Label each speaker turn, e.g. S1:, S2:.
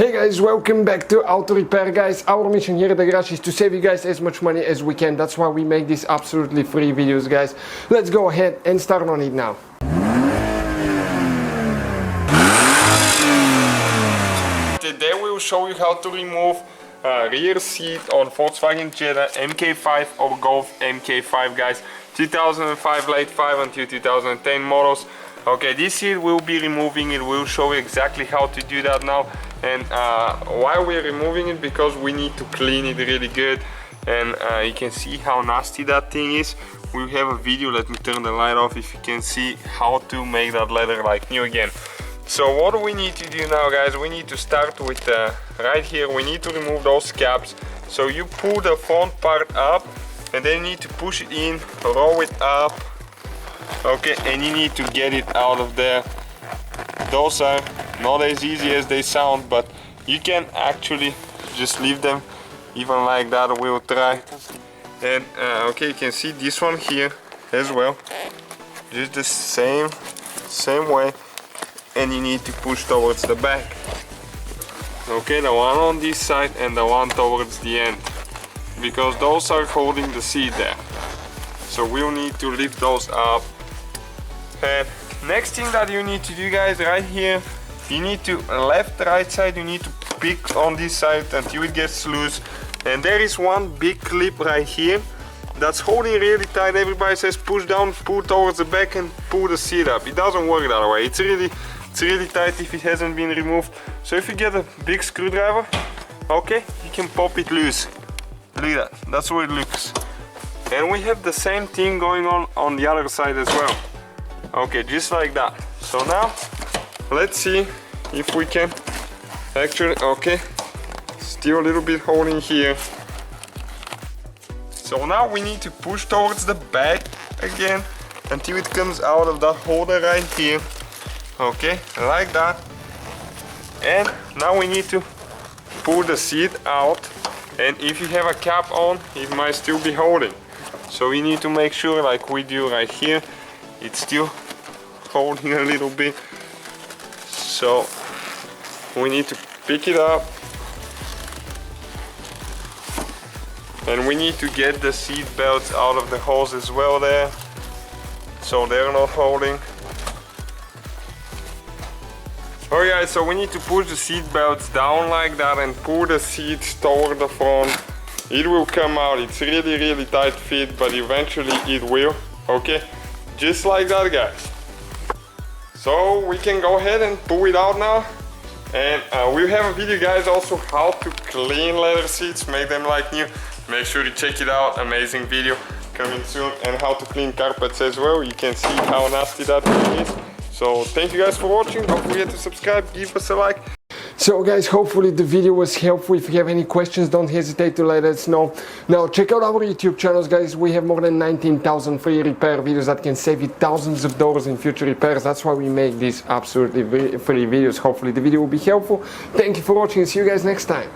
S1: Hey guys, welcome back to Auto Repair guys. Our mission here at the garage is to save you guys as much money as we can. That's why we make these absolutely free videos guys. Let's go ahead and start on it now. Today we will show you how to remove rear seat on Volkswagen Jetta MK5 or Golf MK5 guys. 2005 late 5 until 2010 models. Okay, this seat we'll be removing it. We'll show you exactly how to do that now. And why we're removing it, because we need to clean it really good. And you can see how nasty that thing is. We have a video, let me turn the light off if you can see how to make that leather like new again. So what do we need to do now guys? We need to start with right here, we need to remove those caps. So you pull the front part up and then you need to push it in, roll it up. Okay, and you need to get it out of there. Those are not as easy as they sound, but you can actually just leave them even like that. We'll try. And okay, you can see this one here as well, just the same way, and you need to push towards the back. Okay, the one on this side and the one towards the end, because those are holding the seat there. So we'll need to lift those up. And next thing that you need to do guys, right here, you need to right side, you need to pick on this side until it gets loose. And there is one big clip right here that's holding really tight. Everybody says push down, pull towards the back and pull the seat up. It doesn't work that way. It's really tight if it hasn't been removed. So if you get a big screwdriver, okay, you can pop it loose. Look at that, that's how it looks. And we have the same thing going on the other side as well. Okay, just like that. So now let's see if we can actually, okay, still a little bit holding here. So now we need to push towards the back again until it comes out of that holder right here. Okay, like that. And now we need to pull the seat out, and if you have a cap on, it might still be holding. So we need to make sure, like we do right here, it's still holding a little bit. So we need to pick it up, and we need to get the seat belts out of the holes as well there, so they're not holding. Alright, so we need to push the seat belts down like that and pull the seats toward the front. It will come out. It's really tight fit, but eventually it will. Okay, just like that guys. So we can go ahead and pull it out now. And we'll have a video guys also how to clean leather seats, make them like new. Make sure to check it out, amazing video coming soon. And how to clean carpets as well. You can see how nasty that thing is. So thank you guys for watching. Don't forget to subscribe, give us a like. So guys, hopefully the video was helpful. If you have any questions, don't hesitate to let us know. Now check out our YouTube channels guys. We have more than 19,000 free repair videos that can save you thousands of dollars in future repairs. That's why we make these absolutely free videos. Hopefully the video will be helpful. Thank you for watching and see you guys next time.